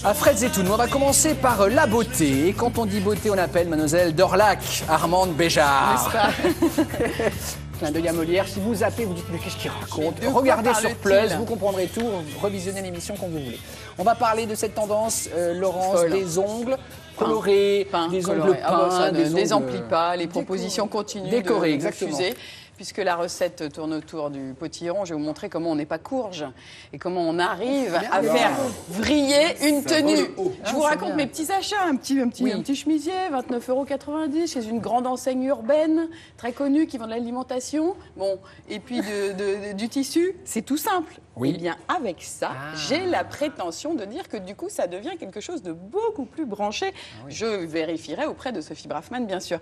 À Fred Zetoun, on va commencer par la beauté. Et quand on dit beauté, on appelle mademoiselle Dorlac, Armande Béjart. N'est-ce pas? Clin d'œil à Molière. Si vous zappez, vous dites mais qu'est-ce qu'il raconte? Regardez sur Plus, vous comprendrez tout. Revisionnez l'émission quand vous voulez. On va parler de cette tendance, Laurence, des ongles colorés, des ongles peints, des amplis pas, les propositions continuent décorées, de fuser. Puisque la recette tourne autour du potilleron, je vais vous montrer comment on n'est pas courge et comment on arrive à faire vriller une tenue. Je vous raconte mes petits achats, un petit chemisier, 29,90 € chez une grande enseigne urbaine, très connue, qui vend de l'alimentation. Bon, et puis du tissu, c'est tout simple. Oui. Et bien avec ça, j'ai la prétention de dire que du coup, ça devient quelque chose de beaucoup plus branché. Je vérifierai auprès de Sophie Braffman, bien sûr.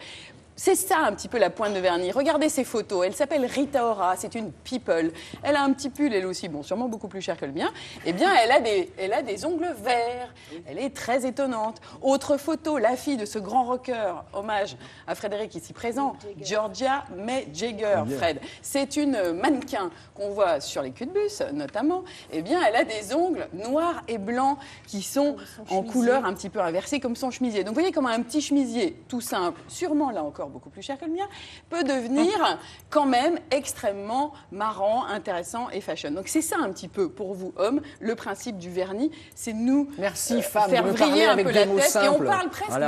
C'est ça un petit peu la pointe de vernis. Regardez ces photos. Elle s'appelle Rita Ora, c'est une people. Elle a un petit pull, elle aussi, bon, sûrement beaucoup plus cher que le mien. Eh bien, elle a des ongles verts. Elle est très étonnante. Autre photo, la fille de ce grand rocker, hommage à Frédéric ici présent, Georgia May Jagger, Fred. C'est une mannequin qu'on voit sur les culs de bus, notamment. Eh bien, elle a des ongles noirs et blancs qui sont en couleur un petit peu inversée, comme son chemisier. Donc, vous voyez comment un petit chemisier, tout simple, sûrement là encore beaucoup plus cher que le mien, peut devenir quand même extrêmement marrant, intéressant et fashion. Donc c'est ça un petit peu pour vous hommes, le principe du vernis, c'est nous faire briller un peu la tête. Et on parle presque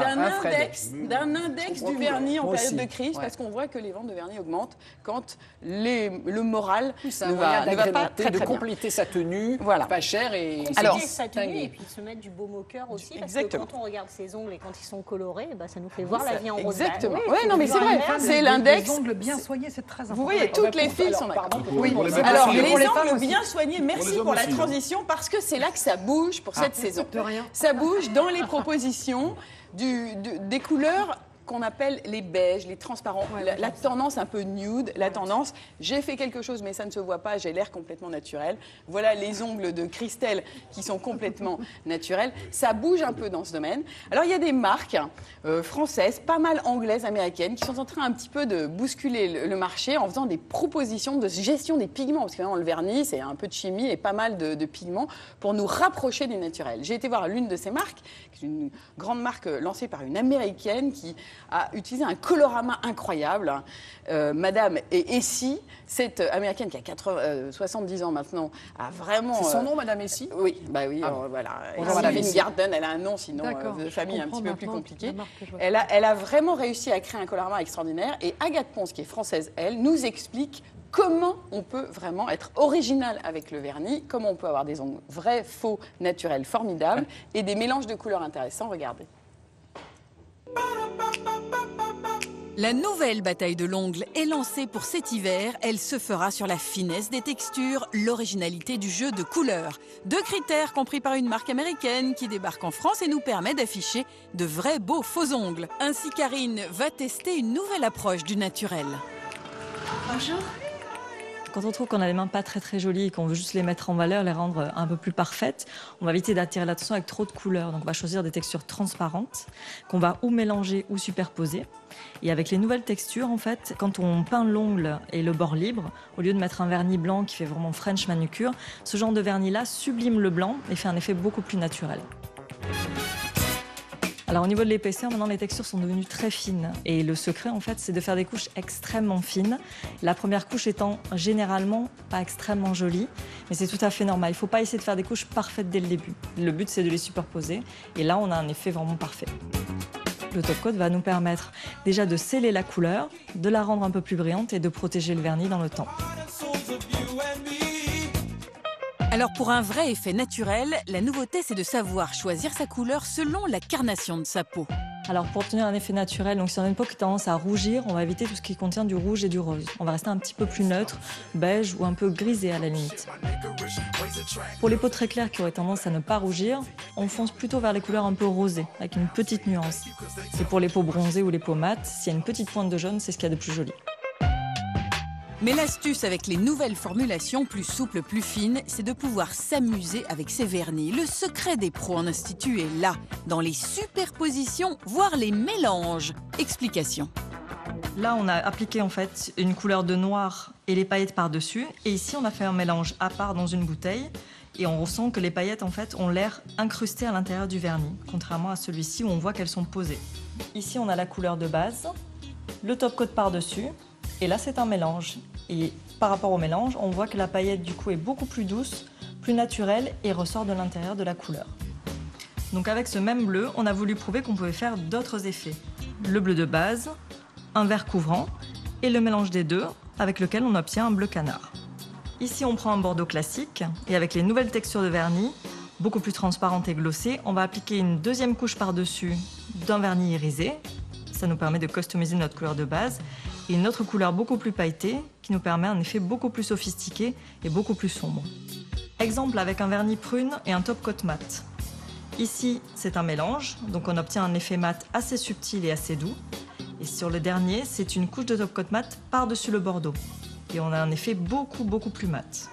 d'un index du vernis en période de crise, parce qu'on voit que les ventes de vernis augmentent quand le moral ne va pas très de compléter sa tenue, pas cher et sa tenue et puis se mettre du baume au cœur aussi, parce que quand on regarde ses ongles et quand ils sont colorés, bah, ça nous fait voir la vie en rose. Exactement. Non, mais c'est vrai, c'est l'index. Les ongles bien soignés, c'est très important. Vous voyez, toutes les filles sont d'accord. Alors, les ongles bien soignés, merci pour la transition, parce que c'est là que ça bouge pour cette saison. Ça bouge dans les propositions des couleurs qu'on appelle les beiges, les transparents, la tendance un peu nude, la tendance j'ai fait quelque chose mais ça ne se voit pas, j'ai l'air complètement naturel. Voilà les ongles de Christelle qui sont complètement naturels. Ça bouge un peu dans ce domaine. Alors il y a des marques françaises, pas mal anglaises, américaines, qui sont en train un petit peu de bousculer le marché en faisant des propositions de gestion des pigments, parce que vraiment le vernis c'est un peu de chimie et pas mal de pigments pour nous rapprocher du naturel. J'ai été voir l'une de ces marques, qui est une grande marque lancée par une américaine qui a utilisé un colorama incroyable. Madame Essie, cette américaine qui a 70 ans maintenant, a vraiment... C'est son nom, Madame Essie? Oui, bah oui, voilà. Essie Garden, elle a un nom sinon de famille un petit peu plus compliqué. Elle a vraiment réussi à créer un colorama extraordinaire. Et Agathe Ponce, qui est française, elle, nous explique comment on peut vraiment être original avec le vernis, comment on peut avoir des ongles vrais, faux, naturels, formidables, et des mélanges de couleurs intéressants. Regardez. La nouvelle bataille de l'ongle est lancée pour cet hiver. Elle se fera sur la finesse des textures, l'originalité du jeu de couleurs. 2 critères compris par une marque américaine qui débarque en France et nous permet d'afficher de vrais beaux faux ongles. Ainsi, Karine va tester une nouvelle approche du naturel. Bonjour. Quand on trouve qu'on a les mains pas très jolies et qu'on veut juste les mettre en valeur, les rendre un peu plus parfaites, on va éviter d'attirer l'attention avec trop de couleurs. Donc on va choisir des textures transparentes qu'on va ou mélanger ou superposer. Et avec les nouvelles textures, en fait, quand on peint l'ongle et le bord libre, au lieu de mettre un vernis blanc qui fait vraiment French manucure, ce genre de vernis-là sublime le blanc et fait un effet beaucoup plus naturel. Alors au niveau de l'épaisseur, maintenant les textures sont devenues très fines. Et le secret, en fait, c'est de faire des couches extrêmement fines. La première couche étant généralement pas extrêmement jolie, mais c'est tout à fait normal. Il ne faut pas essayer de faire des couches parfaites dès le début. Le but, c'est de les superposer. Et là, on a un effet vraiment parfait. Le top coat va nous permettre déjà de sceller la couleur, de la rendre un peu plus brillante et de protéger le vernis dans le temps. Alors pour un vrai effet naturel, la nouveauté c'est de savoir choisir sa couleur selon la carnation de sa peau. Alors pour obtenir un effet naturel, donc si on a une peau qui a tendance à rougir, on va éviter tout ce qui contient du rouge et du rose. On va rester un petit peu plus neutre, beige ou un peu grisé à la limite. Pour les peaux très claires qui auraient tendance à ne pas rougir, on fonce plutôt vers les couleurs un peu rosées, avec une petite nuance. Et pour les peaux bronzées ou les peaux mates, s'il y a une petite pointe de jaune, c'est ce qu'il y a de plus joli. Mais l'astuce avec les nouvelles formulations plus souples, plus fines, c'est de pouvoir s'amuser avec ces vernis. Le secret des pros en institut est là, dans les superpositions, voire les mélanges. Explication. Là, on a appliqué en fait une couleur de noir et les paillettes par-dessus. Et ici, on a fait un mélange à part dans une bouteille. Et on ressent que les paillettes en fait ont l'air incrustées à l'intérieur du vernis, contrairement à celui-ci où on voit qu'elles sont posées. Ici on a la couleur de base, le top coat par-dessus, et là c'est un mélange. Et par rapport au mélange, on voit que la paillette du coup est beaucoup plus douce, plus naturelle et ressort de l'intérieur de la couleur. Donc avec ce même bleu, on a voulu prouver qu'on pouvait faire d'autres effets. Le bleu de base, un vert couvrant et le mélange des deux avec lequel on obtient un bleu canard. Ici on prend un bordeaux classique et avec les nouvelles textures de vernis, beaucoup plus transparentes et glossées, on va appliquer une deuxième couche par-dessus d'un vernis irisé. Ça nous permet de customiser notre couleur de base. Et une autre couleur beaucoup plus pailletée qui nous permet un effet beaucoup plus sophistiqué et beaucoup plus sombre. Exemple avec un vernis prune et un top coat mat. Ici, c'est un mélange, donc on obtient un effet mat assez subtil et assez doux. Et sur le dernier, c'est une couche de top coat mat par-dessus le bordeaux. Et on a un effet beaucoup plus mat.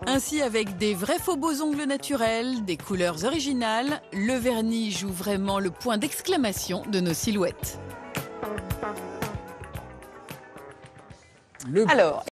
Ainsi, avec des vrais faux beaux ongles naturels, des couleurs originales, le vernis joue vraiment le point d'exclamation de nos silhouettes. Alors,